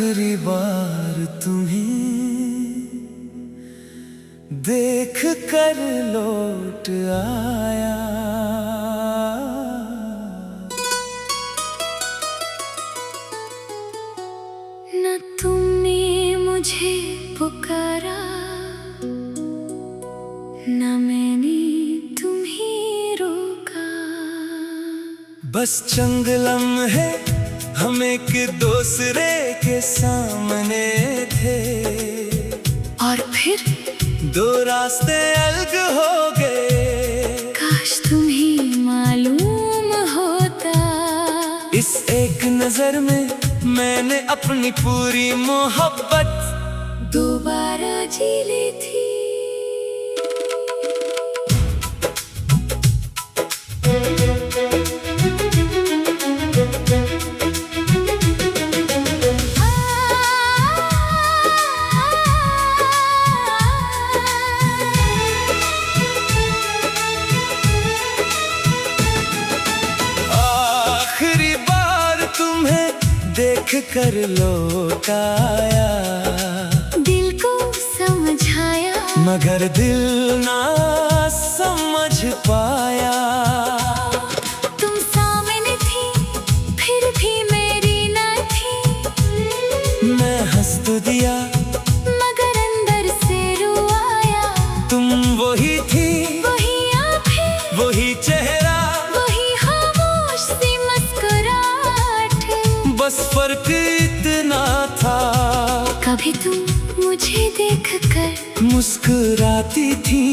आखिरी बार तुम्हें देख कर लौट आया। न तुमने मुझे पुकारा, न मैंने तुम्हें रोका। बस चंद लम्हे हम एक दूसरे के सामने थे, और फिर दो रास्ते अलग हो गए। काश तुम्हें मालूम होता। इस एक नजर में मैंने अपनी पूरी मोहब्बत दोबारा जी ली थी। आखिरी बार तुम्हें देख कर लौट आया। दिल को समझाया, मगर दिल ना समझ पाया। तुम सामने थी फिर भी मेरी न थी। मैं हंस तो दिया मगर अंदर से रुआया। तुम वही थी, वही आँखें, वही चेहरा, वही खामोश सी मुस्कुराहट। बस फर्क इतना था। कभी तुम मुझे देखकर मुस्कुराती थी,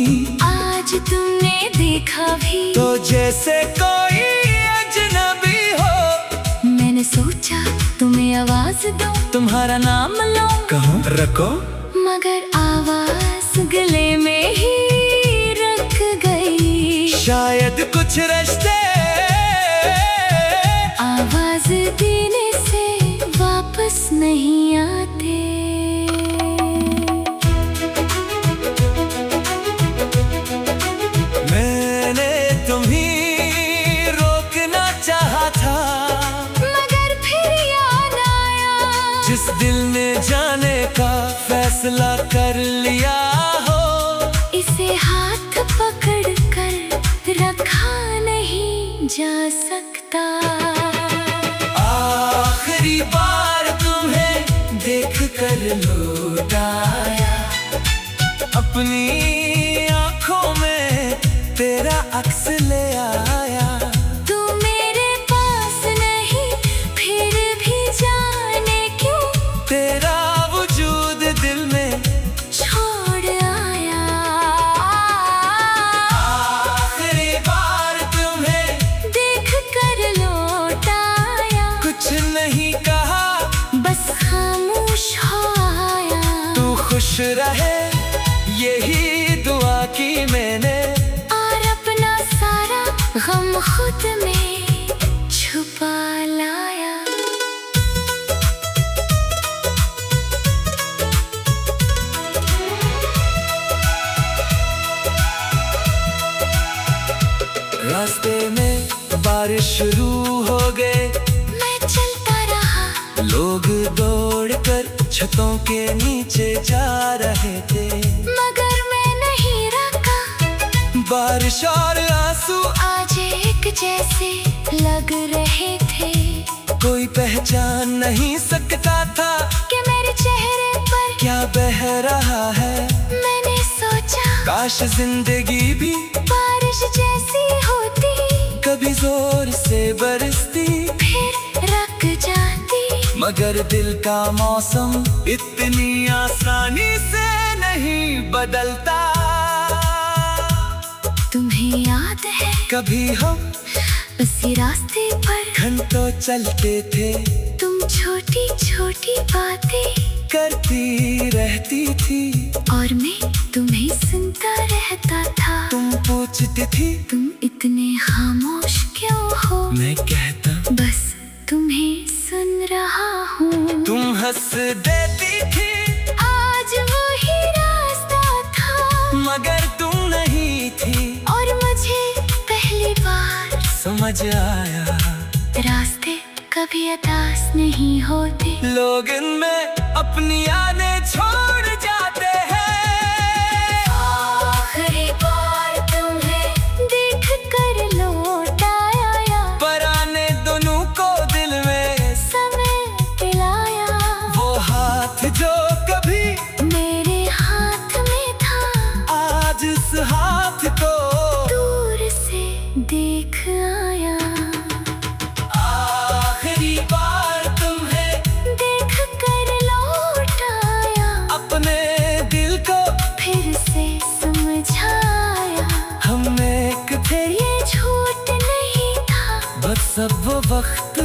आज तुमने देखा भी तो जैसे कोई अजनबी हो। मैंने सोचा तुम्हें आवाज दूं, तुम्हारा नाम लो, कहो रखो, मगर आवाज गले में ही रख गई। शायद कुछ रिश्ते आवाज देने से वापस नहीं आते। मैंने तुम्हें रोकना चाहा था, मगर फिर याद आया। जिस दिल ने जाने का फैसला कर लिया हो, इसे हाथ पकड़ कर रखा नहीं जा सकता। आखिरी बार तुम्हें देख कर लौट आया। अपनी आंखों में तेरा अक्स ले आया। तू मेरे पास नहीं फिर भी जाने क्यों तेरा वजूद दिल में छोड़ आया। आखिरी बार तुम्हें देख कर लौट आया। कुछ नहीं कहा, बस खामोश हो आया। तू खुश रहे यही दुआ की मैंने, और अपना सारा गम खुद में छुपा लाया। रास्ते में बारिश शुरू हो गए। मैं चलता रहा, लोग दौड़कर छतों के नीचे जा रहे थे, मगर मैं नहीं रुका। बारिश और आंसू आज एक जैसे लग रहे थे। कोई पहचान नहीं सकता था कि मेरे चेहरे पर क्या बह रहा है। मैंने सोचा काश जिंदगी भी बारिश जैसी होती, कभी जोर से बरसती, फिर रुक जाती। मगर दिल का मौसम इतनी आसानी से नहीं बदलता। तुम्हें याद है कभी हम उसी रास्ते पर घंटों चलते थे, तुम छोटी छोटी बातें करती रहती थी, और मैं तुम्हें सुनता रहता था। तुम पूछती थी तुम इतने खामोश क्यों हो, मैं कहता बस तुम्हें सुन रहा हूँ। तुम हंस देती थी, आज वही रास्ता था, मगर तुम नहीं थी। और मुझे पहली बार समझ आया रास्ते कभी उदास नहीं होते। लोग इनमें अपनी यादें छोड़ जाते हैं। आखिरी बार तुम्हें देख कर लौट आया, पराने दोनों को दिल में समय दिलाया। वो हाथ जो कभी मेरे हाथ में था, आज इस हाथ को दूर से देख आया। आखिरी बार तुम्हें देख कर लौट आया, अपने दिल को फिर से समझाया। हमने एक थे, ये झूठ नहीं था, बस अब वो वक्त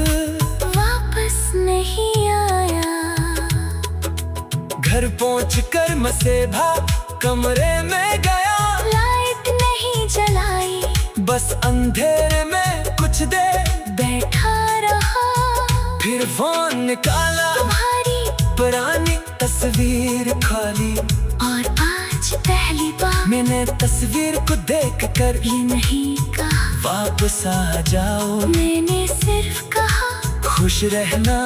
वापस नहीं आया। घर पहुंचकर मसेभा कमरे में गया, लाइट नहीं जलाई, बस अंधेरे में कुछ देर बैठा रहा। फिर फोन निकाला, तुम्हारी पुरानी तस्वीर खाली। और आज पहली बार मैंने तस्वीर को देखकर ये नहीं कहा, वापस आ जाओ, मैंने सिर्फ कहा खुश रहना।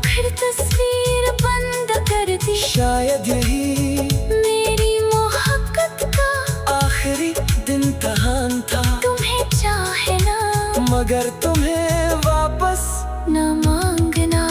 फिर तस्वीर बंद कर दी। शायद यही मेरी मोहब्बत का आखिरी दिन कहान था, तुम्हें चाहे ना, मगर तुम्हें वापस न मांगना।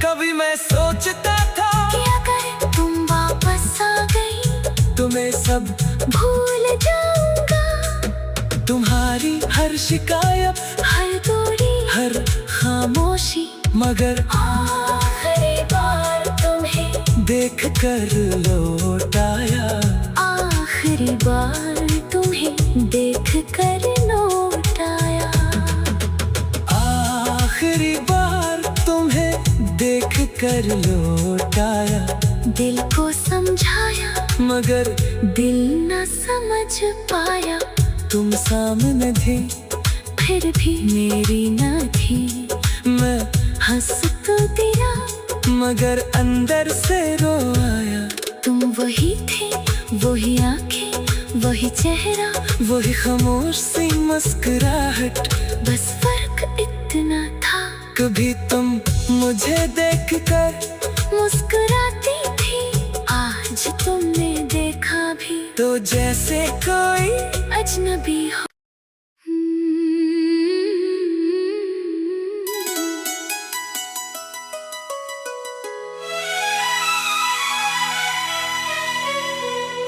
कभी मैं सोचता था कि अगर तुम वापस आ गई, तुम्हें सब भूल जाऊंगा। तुम्हारी हर शिकायत, हर दूरी, हर खामोशी, मगर आखिरी बार तुम्हें देख कर लौट आया। आखिरी बार तुम्हें देख कर लौट आया। आखिरी बार तुम्हें देख कर लौट आया, दिल को समझाया, मगर दिल न समझ पाया। तुम सामने थी, फिर भी मेरी न थी। मैं हंस तो दिया, मगर अंदर से रो आया। तुम वही थे, वही आंखें, वही चेहरा, वही खामोश सी मुस्कुराहट। बस फर्क इतना था, कभी तुम मुझे देखकर मुस्कुराती थी, आज तुमने देखा भी तो जैसे कोई अजनबी हो।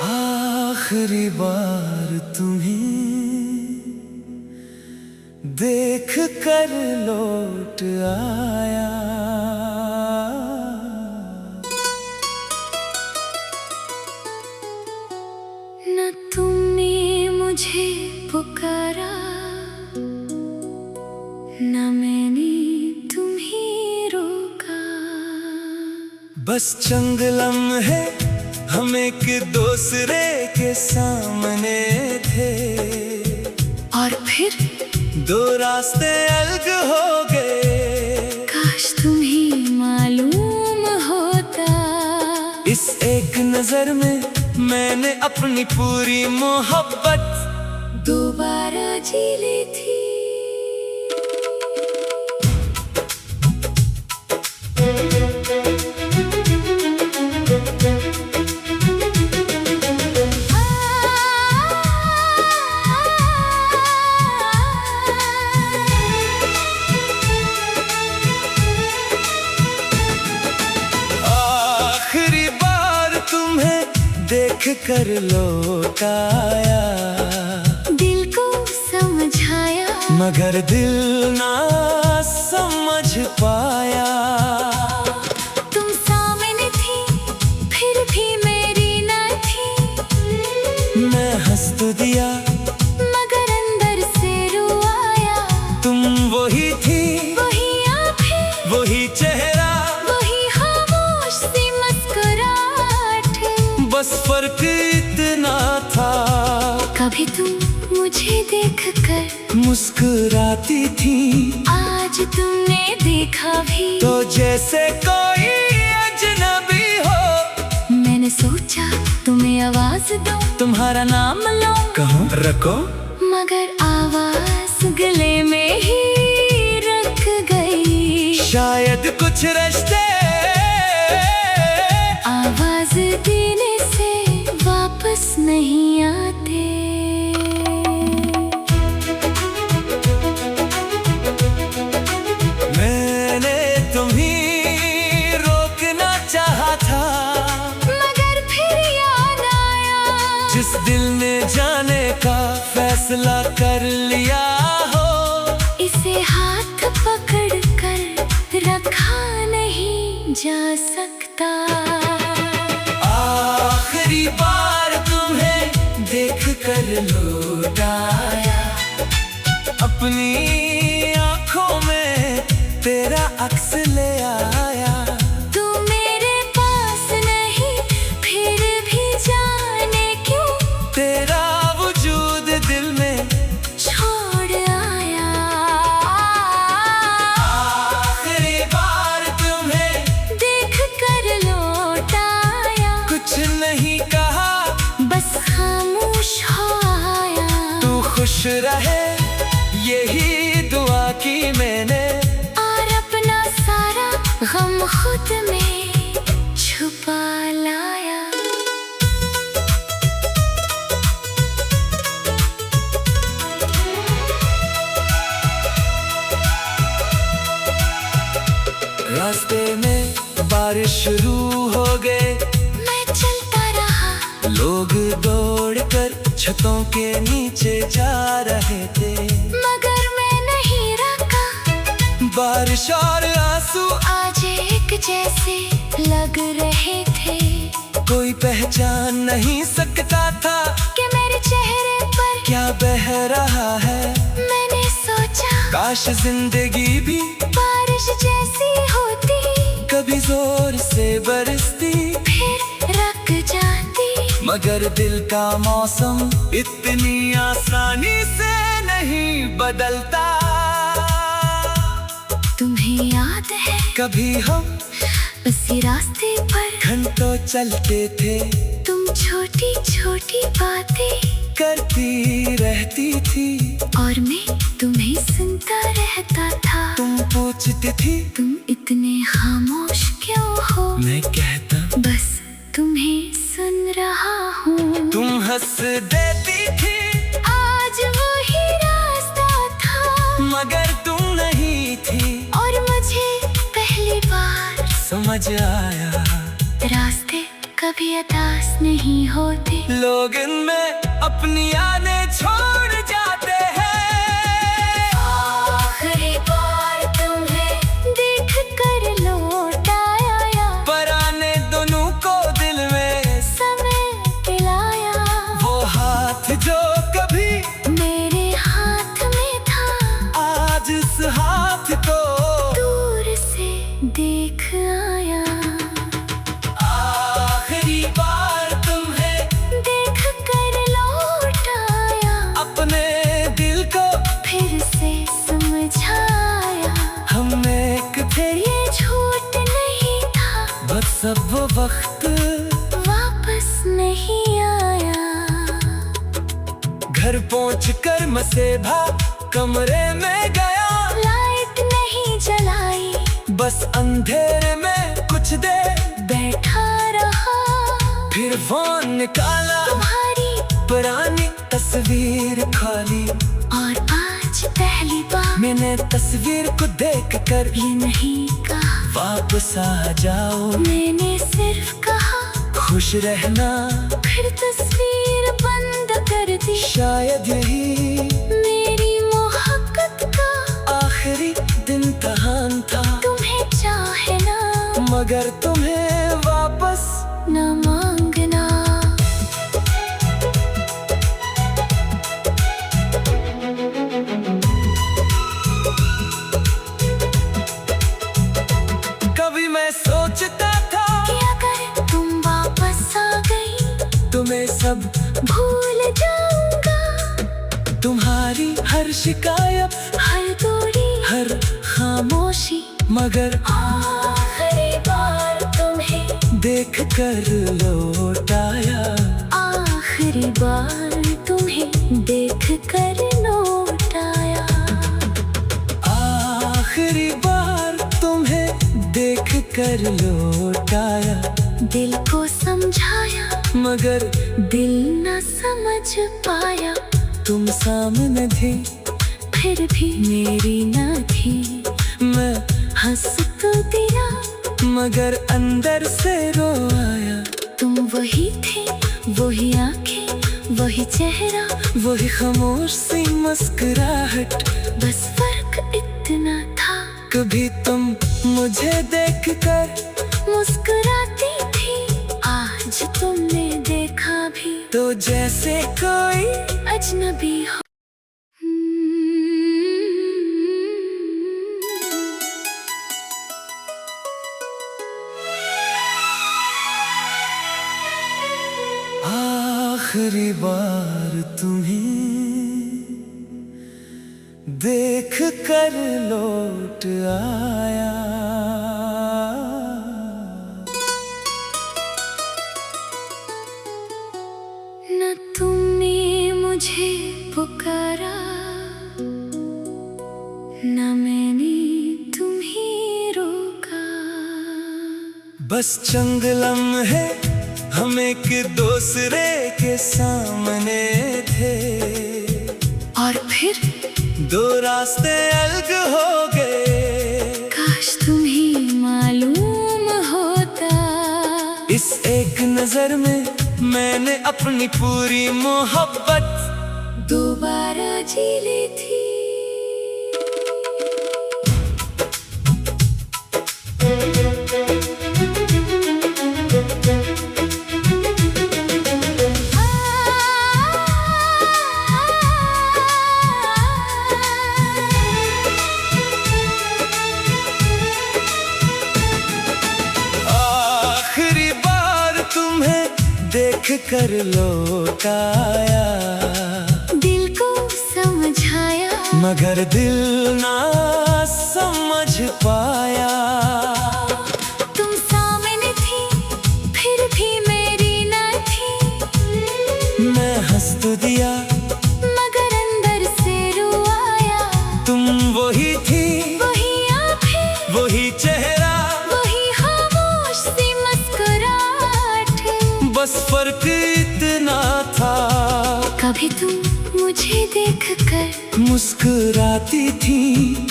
आखिरी बार तुम्हें देख कर लौट आया। न तुमने मुझे पुकारा, न मैंने तुम्हें रोका। बस चंद लम्हे हम एक दूसरे के सामने थे, और फिर दो रास्ते अलग हो गए। काश तुम्हें मालूम होता, इस एक नजर में मैंने अपनी पूरी मोहब्बत दोबारा जी ली थी। आखिरी बार तुम्हें देख कर लौट आया, दिल को समझाया, मगर दिल ना समझ पाया। तुम सामने थी, फिर भी मेरी न थी। मैं हंस तो दिया, मगर अंदर से रो आया। तुम वही थी, वही आँखें, वही चेहरा, वही खामोश सी मुस्कुराहट। बस फर्क इतना था, कभी तुम मुझे देखकर मुस्कुराती थी, आज तुमने देखा भी तो जैसे कोई अजनबी हो। मैंने सोचा तुम्हें आवाज दूं, तुम्हारा नाम लो, कहो रखो, मगर आवाज गले में ही रख गई। शायद कुछ रिश्ते आवाज देने से वापस नहीं आते। मैंने तुम्हें रोकना चाहा था, मगर फिर याद आया, जिस दिल ने जाने का फैसला कर लिया हो, इसे हाथ पकड़ कर रखा नहीं जा सकता। आखिरी बार तुम्हें देख कर लौटाया, अपनी आंखों में तेरा अक्स ले आया। तू मेरे पास नहीं, फिर भी जाने क्यों तेरा वजूद दिल में छोड़ आया। आखिरी बार तुम्हें देख कर लौटाया, कुछ नहीं कहा, बस खामोश हो आया। तू खुश रहे यही दुआ की मैंने, और अपना सारा गम खुद में छुपा लाया। रास्ते में बारिश शुरू हो गए, मैं चलता रहा, लोग दौड़कर छतों के नीचे जा रहे थे, मगर मैं नहीं रुका। बारिश और आंसू आज एक जैसे लग रहे थे, कोई पहचान नहीं सकता था कि मेरे चेहरे पर क्या बह रहा है। मैंने सोचा काश जिंदगी भी बारिश जैसी होती, कभी जोर से बरसती, फिर रुक जाती। मगर दिल का मौसम इतनी आसानी से नहीं बदलता। तुम्हें याद है कभी हम उसी रास्ते पर घंटों चलते थे, तुम छोटी छोटी बातें करती रहती थी, और मैं तुम्हें सुनता रहता था। तुम पूछती थी तुम इतने खामोश क्यों हो, मैं कहता बस तुम्हें सुन रहा हूँ। तुम हंस देती थी, आज वही रास्ता था, मगर तुम नहीं थी, और मुझे पहली बार समझ आया रास्ते कभी उदास नहीं होते। लोग इनमें अपनी यादें छोड़ जाते हैं। आखिरी बार तुम्हें देख कर लौटाया, पर आने दोनों को दिल में समय दिलाया। वो हाथ जो कभी मेरे हाथ में था, आज इस हाथ को दूर से देख आया। आखिरी बार तुम्हें देख कर लौटाया, अपने दिल को फिर से समझाया। हमने एक थे, ये झूठ नहीं था, बस अब वो वक्त वापस नहीं आया। घर पहुंचकर मसेभा कमरे में गया, लाइट नहीं जलाई, बस अंधेरे में कुछ देर बैठा रहा। फिर फोन निकाला, तुम्हारी पुरानी तस्वीर खोली, और आज पहली बार मैंने तस्वीर को देखकर ये नहीं कहा, वापस आ जाओ, मैंने सिर्फ कहा खुश रहना। फिर तस्वीर बंद कर दी। शायद यही मेरी मोहब्बत का आखिरी दिन तहान था, तुम्हें चाहे ना, मगर तुम्हें वापस न मांगना। कभी मैं सोचता था कि अगर तुम वापस आ गई, तुम्हें सब भूल जाऊंगा। तुम्हारी हर शिकायत, हर दूरी, हर खामोशी, मगर आखिरी बार तुम्हें देख कर लौट आया। आखिरी बार तुम्हें देख कर लौट आया। आखिरी बार तुम्हें देख कर लौट आया। दिल को समझाया मगर दिल न समझ पाया। तुम सामने थी फिर भी मेरी न थी। मैं हंस तो दिया मगर अंदर से रो आया। तुम वही थे, वही आंखें, वही चेहरा, वही खामोश सी मुस्कुराहट। बस फर्क इतना था कभी तुम मुझे देख कर मुस्कुराती थी, आज तुमने देखा भी तो जैसे कोई अजनबी हो। आखिरी बार तुम्हें देख कर लौट आया। न तुमने मुझे पुकारा, न मैंने तुम्हें रोका। बस चंद लम्हे हम एक दूसरे के सामने थे और फिर दो रास्ते अलग हो गए। काश तुम्हें मालूम होता। इस एक नजर में मैंने अपनी पूरी मोहब्बत दोबारा जी ली थी। आखिरी बार तुम्हें देख कर लौट आया। दिल को समझाया मगर दिल ना समझ पाया। तुम सामने थी फिर भी मेरी न थी। मैं हंस तो दिया मगर अंदर से रो आया। तुम वही थी, वही आंखें, वही चेहरा, वही खामोश सी मुस्कुराहट। बस फर्क इतना था कभी तुम मुझे देखकर मुस्कुराती थी,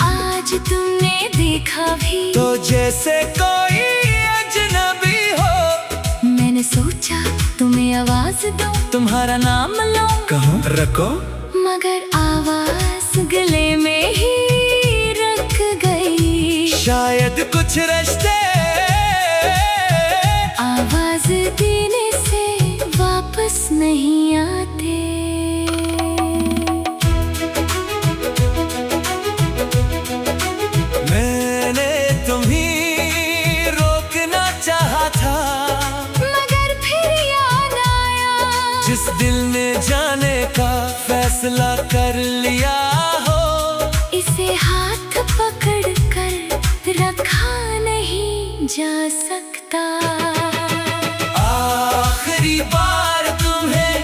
आज तुमने देखा भी तो जैसे कोई अजनबी हो। मैंने सोचा तुम्हें आवाज दूं, तुम्हारा नाम लो, कहो रखो, मगर आवाज गले में ही रख गई। शायद कुछ रिश्ते आवाज देने से वापस नहीं आते। मैंने तुम्हें रोकना चाहा था, मगर फिर याद आया जिस दिल ने जाने का फैसला कर लिया हो, इसे हाथ पकड़ कर रखा नहीं जा सकता। आखिरी बार तुम्हें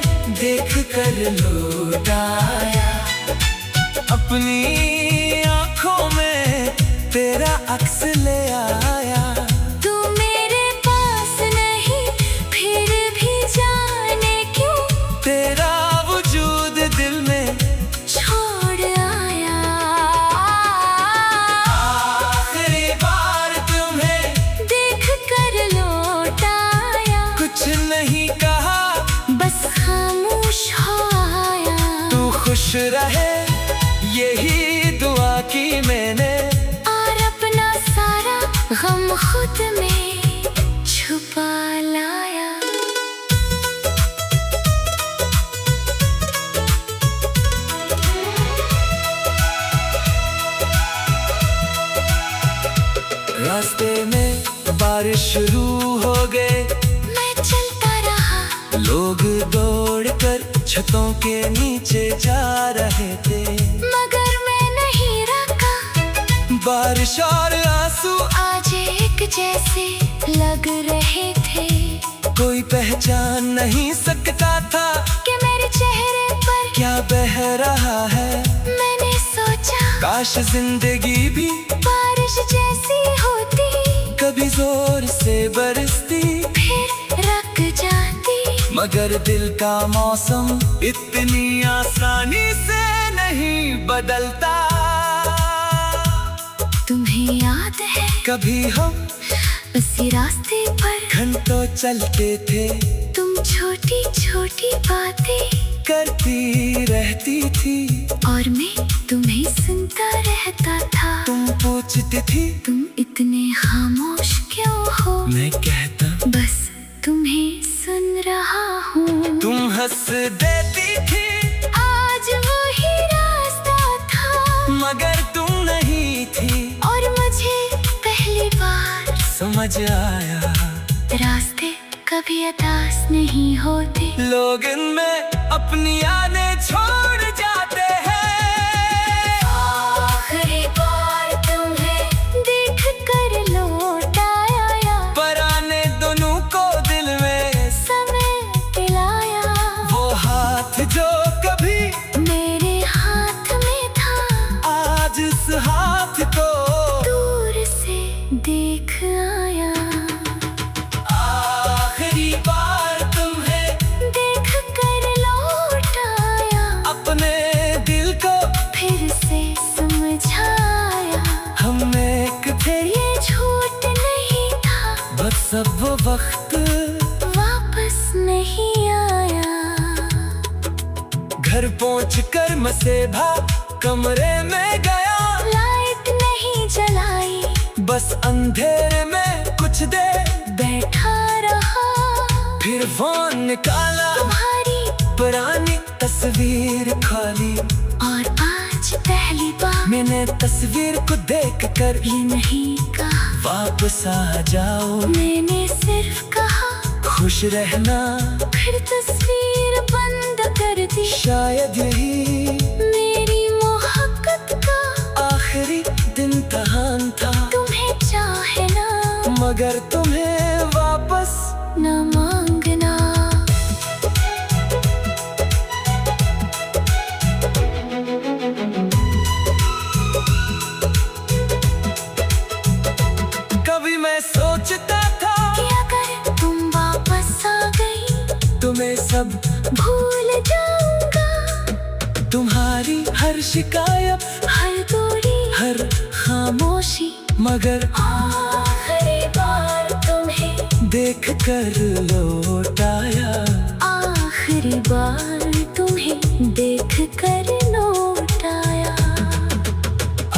देख कर लौट आया। अपनी आंखों में तेरा अक्स ले आया। तू मेरे पास नहीं फिर भी जाने क्यों तेरा वजूद दिल में छोड़ आया। आखिरी बार तुम्हें देख कर लौट आया। कुछ नहीं कहा, बस खामोश हो आया। तू खुश रहे यही दुआ की मैंने, और अपना सारा गम खुद में छुपा लाया। रास्ते में बारिश शुरू हो गए। मैं चलता रहा, लोग दौड़कर छतों के नीचे जा रहे थे, मगर मैं नहीं रुका। बारिश और आंसू आज एक जैसे लग रहे थे, कोई पहचान नहीं सकता था कि मेरे चेहरे पर क्या बह रहा है। मैंने सोचा काश जिंदगी भी बारिश जैसी होती, कभी जोर से बरसती फिर रुक जाती। मगर दिल का मौसम इतनी आसानी से नहीं बदलता। तुम्हें याद है कभी हम उसी रास्ते पर घंटों चलते थे, तुम छोटी छोटी बातें करती रहती थी और मैं तुम्हें सुनता रहता था। तुम पूछती थी तुम इतने खामोश क्यों हो, मैं कहता बस तुम्हें सुन रहा हूँ। तुम हंस देती थी आज वही रास्ता था, मगर तुम नहीं थी। और मुझे पहली बार समझ आया रास्ते कभी उदास नहीं होते। लोग इनमें अपनी यादें छोड़ जाते हैं। आखिरी बार तुम्हें देख कर लौट आया, पर आने दोनों को दिल में समय दिलाया। वो हाथ जो कभी मेरे हाथ में था, आज इस हाथ को दूर से देख आया। आखिरी बार तुम्हें देख कर लौट आया, अपने दिल को फिर से समझाया। हम एक थे, ये झूठ नहीं था, बस अब वो वक्त वापस नहीं आया। घर पहुंचकर मसेभा कमरे में गया, लाइट नहीं जलाई, बस अंधेरे में कुछ देर बैठा रहा। फिर फोन निकाला, तुम्हारी पुरानी तस्वीर खोली। और आज पहली बार मैंने तस्वीर को देखकर ये नहीं कहा, वापस आ जाओ, मैंने सिर्फ कहा खुश रहना। फिर तस्वीर बंद कर दी। शायद यही मेरी मोहब्बत का आखिरी दिन तहान था, तुम्हें चाहे ना मगर तुम्हें वापस न मांगना। कभी मैं सोचता था कि अगर तुम वापस आ गई, तुम्हें सब भूल जाऊंगा। तुम्हारी हर शिकायत, हर दूरी, हर खामोशी, मगर आखिरी बार तुम्हें देख कर लौट आया। आखिरी बार तुम्हें देख कर लौट आया।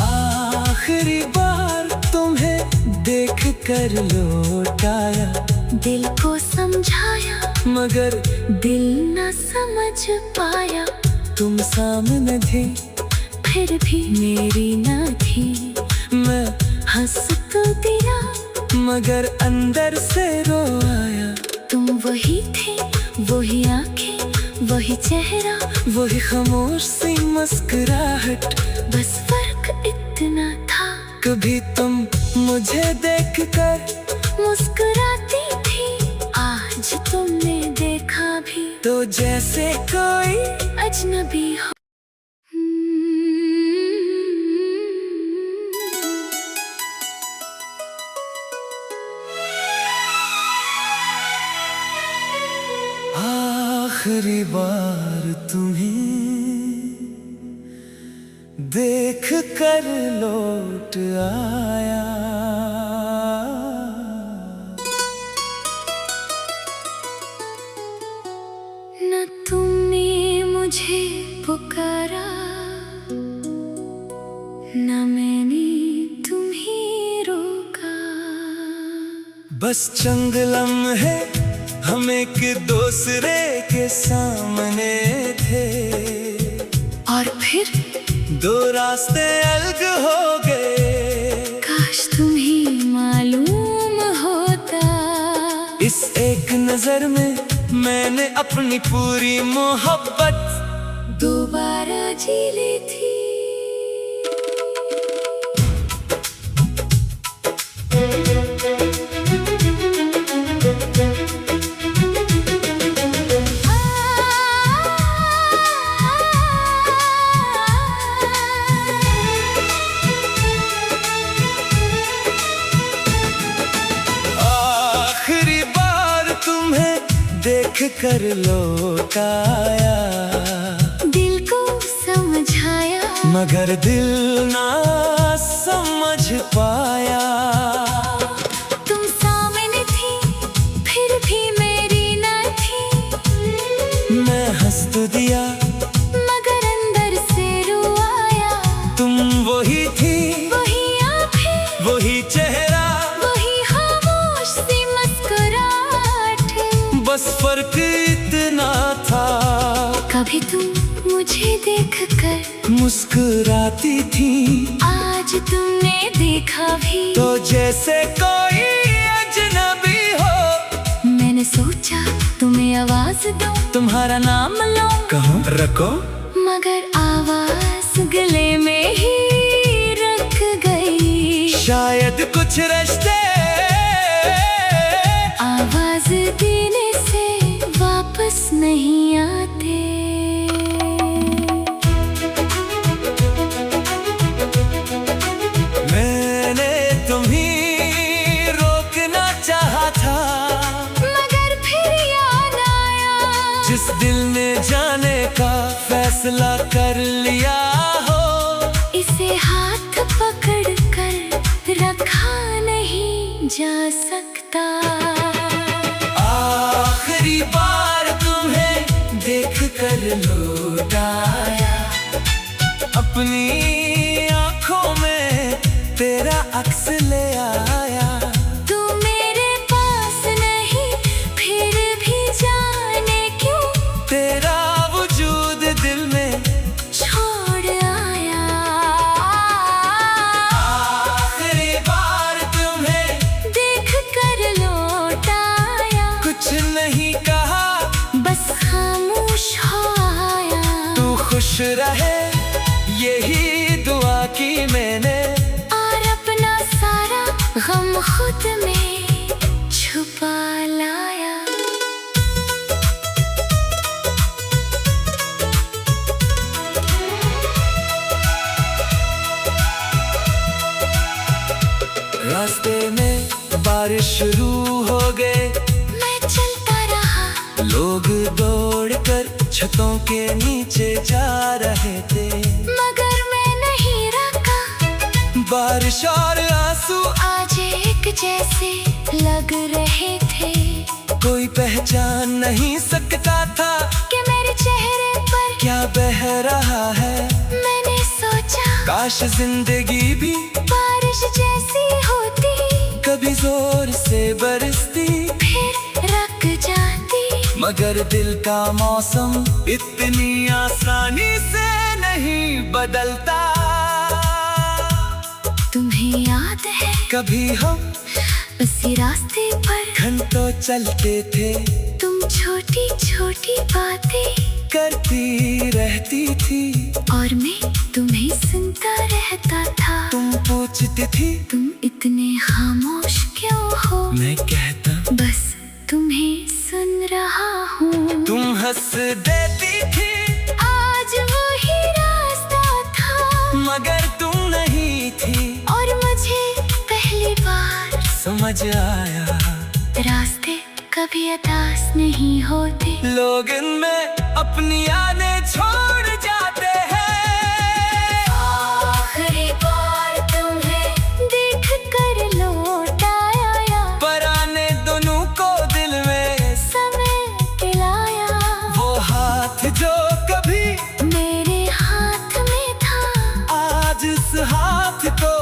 आखिरी बार तुम्हें देख कर लौट आया, दिल को समझाया, मगर दिल न समझ पाया। तुम सामने थी, फिर भी मेरी न थी। मैं हंस तो दिया, मगर अंदर से रो आया। तुम वही थे, वही आंखें, वही चेहरा, वही खामोश सी मुस्कुराहट। बस फर्क इतना था, कभी तुम मुझे देखकर मुस्कुराती थी, आज तुमने देखा भी तो जैसे कोई अजनबी हो। आखिरी बार तुम्हें देख कर लौट आया। न तुमने मुझे पुकारा, न मैंने तुम्हें रोका। बस चंद लम्हे हम एक दूसरे के सामने थे, और फिर दो रास्ते अलग हो गए। काश तुम्हें मालूम होता, इस एक नजर में मैंने अपनी पूरी मोहब्बत दोबारा जी ली थी। कर लौटाया, दिल को समझाया मगर दिल ना समझ पाया। तुम सामने थी फिर भी मेरी न थी, मैं हंस तो दिया मगर अंदर से रुआया। तुम वही थी, वही आँखें, वही चेहरा, वही खामोश सी मुस्कुराहट। बस फर्क इतना था, कभी तुम मुझे देखकर मुस्कुराती थी, आज तुमने देखा भी तो जैसे कोई अजनबी हो। मैंने सोचा तुम्हें आवाज दूं, तुम्हारा नाम लो, कहो रखो, मगर आवाज गले में ही रख गई। शायद कुछ रिश्ते आवाज देने से वापस नहीं आते। मैंने तुम्हें रोकना चाहा था, मगर फिर याद आया, जिस दिल ने जाने का फैसला कर लिया हो, इसे हाथ पकड़ कर रखा नहीं जा सकता। आखिरी बार तुम्हें देख कर लौटाया, अपनी आंखों में तेरा अक्स ले आया। तू मेरे पास नहीं फिर भी जाने क्यों तेरा वजूद दिल में छोड़ आया। आखिरी बार तुम्हें देख कर लौटाया, कुछ नहीं कहा, बस खामोश हो आया। तू खुश रहे यही दुआ की मैंने, और अपना सारा गम खुद में छुपा लाया। रास्ते में बारिश शुरू हो गए, मैं चलता रहा, लोग दौड़कर छतों के नीचे जा रहे थे, मगर मैं नहीं रुका। बारिश और आंसू आज एक जैसे लग रहे थे, कोई पहचान नहीं सकता था कि मेरे चेहरे पर क्या बह रहा है। मैंने सोचा काश जिंदगी भी बारिश जैसी होती, कभी जोर से बरसती, फिर रुक जाती। मगर दिल का मौसम इतनी आसानी से नहीं बदलता। तुम्हें याद है कभी हम उसी रास्ते पर घंटों चलते थे, तुम छोटी छोटी बातें करती रहती थी, और मैं तुम्हें सुनता रहता था। तुम पूछती थी तुम इतने खामोश क्यों हो, मैं कहता बस तुम्हें सुन रहा हूँ। तुम हंस देती थी, आज वही रास्ता था, मगर तुम नहीं थी, और मुझे पहली बार समझ आया रास्ते कभी अतास नहीं होते। लोग इनमें अपनी यादें छोड़ जाते हैं। आखिरी बार तुम्हें देख कर लौटाया, पर आने दोनों को दिल में समय दिलाया। वो हाथ जो कभी मेरे हाथ में था, आज इस हाथ को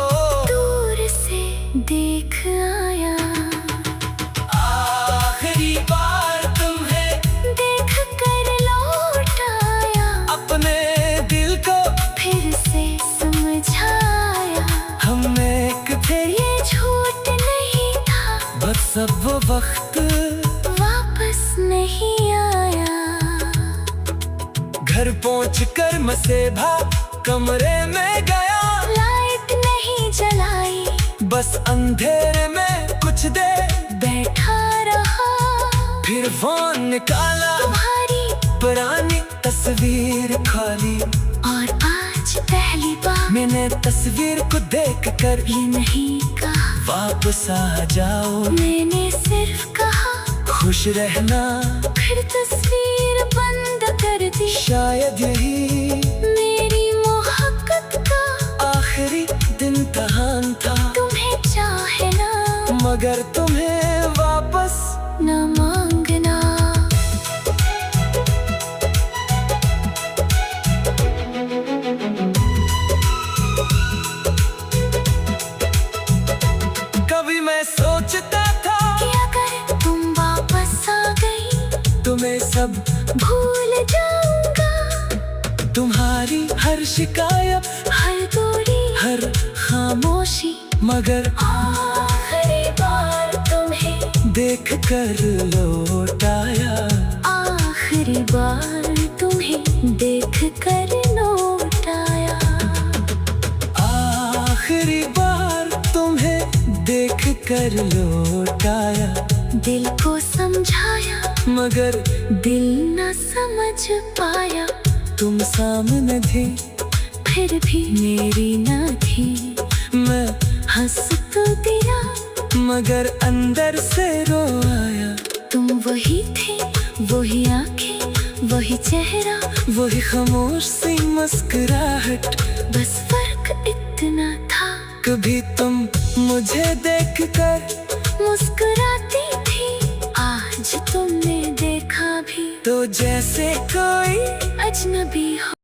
दूर से देख आया। आखिरी बार तुम्हें देख कर लौटाया, अपने दिल को फिर से समझाया। हमने एक फिर ये झूठ नहीं था, बस अब वो वक्त वापस नहीं आया। घर पहुंचकर मसेभा कमरे में गया, लाइट नहीं जलाई, बस अंधेरे में कुछ देर बैठा रहा। फिर फोन निकाला, तुम्हारी पुरानी तस्वीर खोली, और आज पहली बार मैंने तस्वीर को देख कर ये नहीं कहा, वापस आ जाओ, मैंने सिर्फ कहा खुश रहना। फिर फिर तस्वीर बंद कर दी। शायद यही मेरी मोहब्बत का आखिरी दिन तहान था। तुम्हें चाहे ना मगर तुम्हें वापस न मांगना। कभी मैं सोचता था कि अगर तुम वापस आ गई तुम्हें सब भूल जाऊंगा। तुम्हारी हर शिकायत, हर दूरी, हर खामोशी, मगर आखिरी बार तुम्हें देख कर लौटाया। आखिरी बार तुम्हें देख कर लौटाया। आखिरी बार तुम्हें देख कर लौटाया। दिल को समझाया मगर दिल न समझ पाया। तुम सामने थी फिर भी मेरी न थी। मैं हंस तो दिया मगर अंदर से रो आया। तुम वही थे, वही आंखें, वही चेहरा, वही खामोश सी मुस्कुराहट।